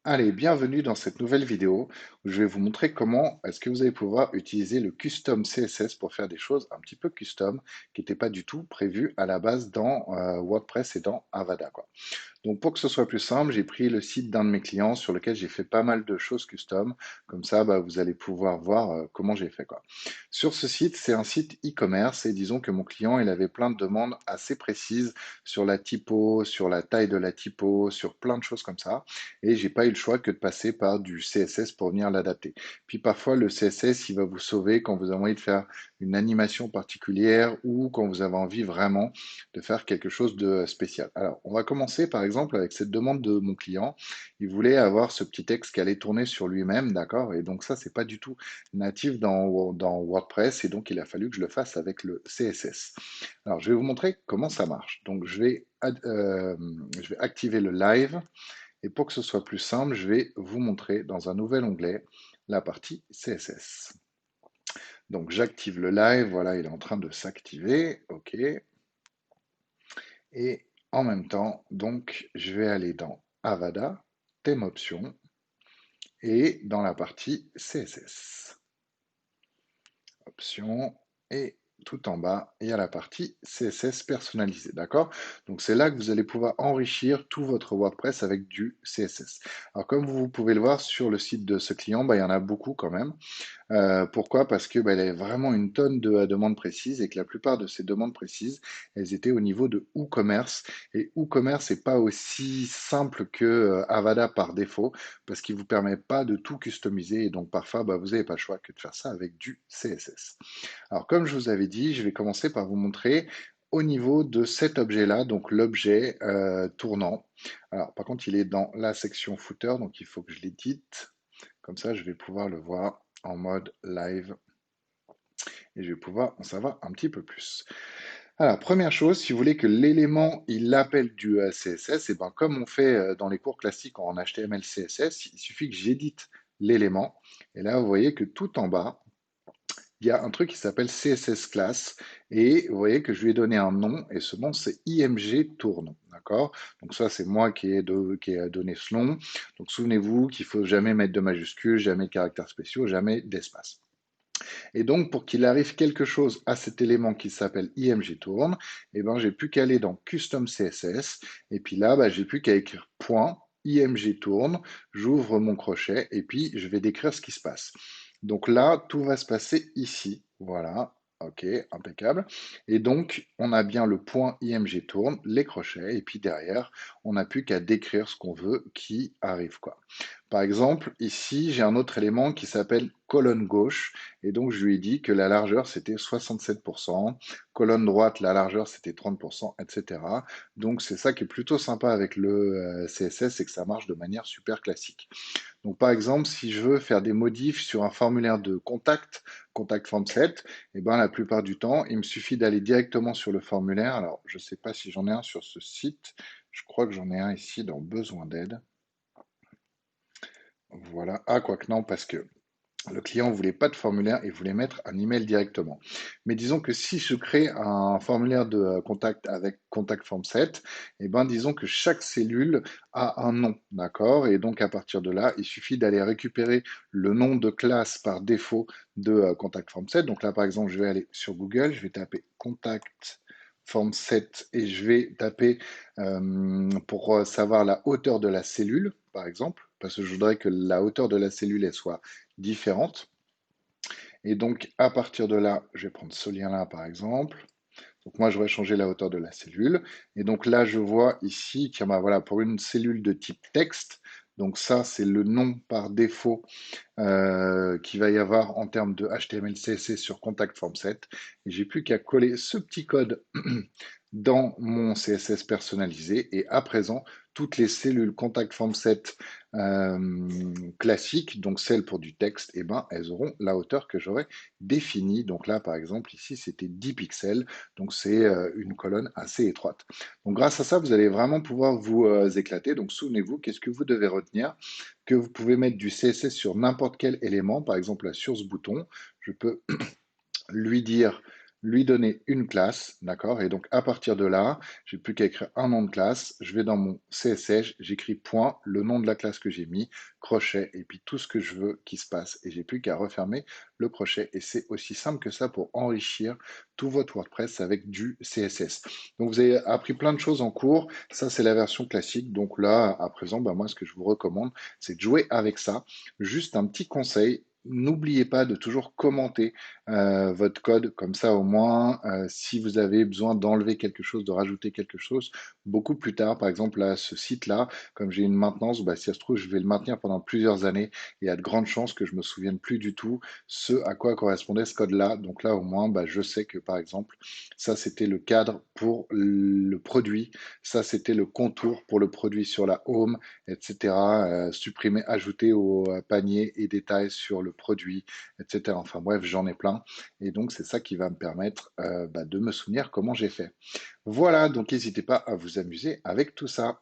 Allez, bienvenue dans cette nouvelle vidéo où je vais vous montrer comment est-ce que vous allez pouvoir utiliser le custom CSS pour faire des choses un petit peu custom qui n'étaient pas du tout prévues à la base dans WordPress et dans Avada, quoi. Donc pour que ce soit plus simple, j'ai pris le site d'un de mes clients sur lequel j'ai fait pas mal de choses custom. Comme ça, vous allez pouvoir voir comment j'ai fait, quoi. Sur ce site, c'est un site e-commerce et disons que mon client, il avait plein de demandes assez précises sur la typo, sur la taille de la typo, sur plein de choses comme ça. Et j'ai pas eu le choix que de passer par du CSS pour venir l'adapter. Puis parfois, le CSS, il va vous sauver quand vous avez envie de faire une animation particulière ou quand vous avez envie vraiment de faire quelque chose de spécial. Alors, on va commencer par exemple avec cette demande de mon client. Il voulait avoir ce petit texte qui allait tourner sur lui-même, d'accord? Et donc ça, c'est pas du tout natif dans WordPress et donc il a fallu que je le fasse avec le CSS. Alors, je vais vous montrer comment ça marche. Donc, je vais activer le live et pour que ce soit plus simple, je vais vous montrer dans un nouvel onglet la partie CSS. Donc, j'active le live. Voilà, il est en train de s'activer. OK. Et en même temps, donc, je vais aller dans Avada, thème options, et dans la partie CSS. Options, et tout en bas, il y a la partie CSS personnalisé, d'accord? Donc c'est là que vous allez pouvoir enrichir tout votre WordPress avec du CSS. Alors comme vous pouvez le voir sur le site de ce client, il y en a beaucoup quand même. Pourquoi? Parce que, il y avait vraiment une tonne de demandes précises et que la plupart de ces demandes précises, elles étaient au niveau de WooCommerce et WooCommerce n'est pas aussi simple que, Avada par défaut parce qu'il vous permet pas de tout customiser et donc parfois, vous n'avez pas le choix que de faire ça avec du CSS. Alors comme je vous avais dit, je vais commencer par vous montrer au niveau de cet objet-là, donc l'objet, tournant. Alors par contre, il est dans la section footer, donc il faut que je l'édite. Comme ça, je vais pouvoir le voir en mode live et je vais pouvoir en savoir un petit peu plus. Alors, première chose, si vous voulez que l'élément il appelle du CSS, et ben comme on fait dans les cours classiques en HTML CSS, il suffit que j'édite l'élément. Et là, vous voyez que tout en bas, il y a un truc qui s'appelle CSS class et vous voyez que je lui ai donné un nom et ce nom c'est IMG tourne, d'accord? Donc ça c'est moi qui ai donné ce nom. Donc souvenez-vous qu'il faut jamais mettre de majuscules, jamais de caractères spéciaux, jamais d'espace. Et donc, pour qu'il arrive quelque chose à cet élément qui s'appelle IMG Tourne, eh ben, j'ai plus qu'à aller dans Custom CSS. Et puis là, j'ai plus qu'à écrire point IMG Tourne. J'ouvre mon crochet et puis je vais décrire ce qui se passe. Donc là, tout va se passer ici. Voilà. Ok, impeccable. Et donc, on a bien le point IMG tourne, les crochets, et puis derrière, on n'a plus qu'à décrire ce qu'on veut qui arrive, quoi. Par exemple, ici, j'ai un autre élément qui s'appelle colonne gauche. Et donc, je lui ai dit que la largeur, c'était 67%. Colonne droite, la largeur, c'était 30%, etc. Donc, c'est ça qui est plutôt sympa avec le CSS, c'est que ça marche de manière super classique. Donc, par exemple, si je veux faire des modifs sur un formulaire de contact, contact form set, eh ben, la plupart du temps, il me suffit d'aller directement sur le formulaire. Alors, je ne sais pas si j'en ai un sur ce site. Je crois que j'en ai un ici dans besoin d'aide. Voilà. Ah, quoique non, parce que le client ne voulait pas de formulaire, il voulait mettre un email directement. Mais disons que si je crée un formulaire de contact avec Contact Form Set, eh ben, disons que chaque cellule a un nom, d'accord? Et donc à partir de là, il suffit d'aller récupérer le nom de classe par défaut de Contact Form Set. Donc là, par exemple, je vais aller sur Google, je vais taper Contact Form Set et je vais taper pour savoir la hauteur de la cellule, par exemple, parce que je voudrais que la hauteur de la cellule elle soit différentes. Et donc, à partir de là, je vais prendre ce lien-là, par exemple. Donc, moi, j'aurais changé la hauteur de la cellule. Et donc, là, je vois ici, tiens, voilà, pour une cellule de type texte, donc ça, c'est le nom par défaut qu'il va y avoir en termes de HTML, CSS sur Contact Form Set. Et j'ai plus qu'à coller ce petit code dans mon CSS personnalisé. Et à présent, toutes les cellules Contact Form Set classiques, donc celles pour du texte, eh ben, elles auront la hauteur que j'aurais définie. Donc là, par exemple, ici, c'était 10 pixels. Donc c'est une colonne assez étroite. Donc grâce à ça, vous allez vraiment pouvoir vous éclater. Donc souvenez-vous, qu'est-ce que vous devez retenir? Que vous pouvez mettre du CSS sur n'importe quel élément. Par exemple, là, sur ce bouton, je peux lui dire lui donner une classe, d'accord? Et donc à partir de là, j'ai plus qu'à écrire un nom de classe. Je vais dans mon CSS, j'écris point, le nom de la classe que j'ai mis, crochet, et puis tout ce que je veux qui se passe. Et j'ai plus qu'à refermer le crochet. Et c'est aussi simple que ça pour enrichir tout votre WordPress avec du CSS. Donc vous avez appris plein de choses en cours. Ça, c'est la version classique. Donc là, à présent, bah, moi, ce que je vous recommande, c'est de jouer avec ça. Juste un petit conseil. N'oubliez pas de toujours commenter votre code, comme ça au moins, si vous avez besoin d'enlever quelque chose, de rajouter quelque chose, beaucoup plus tard, par exemple à ce site-là, comme j'ai une maintenance, bah, si ça se trouve, je vais le maintenir pendant plusieurs années, et il y a de grandes chances que je me souvienne plus du tout ce à quoi correspondait ce code-là. Donc là, au moins, bah, je sais que par exemple, ça c'était le cadre pour le produit, ça c'était le contour pour le produit sur la home, etc. Supprimer, ajouter au panier et détails sur le produit, etc. Enfin bref, j'en ai plein. Et donc, c'est ça qui va me permettre bah, de me souvenir comment j'ai fait. Voilà, donc n'hésitez pas à vous amuser avec tout ça.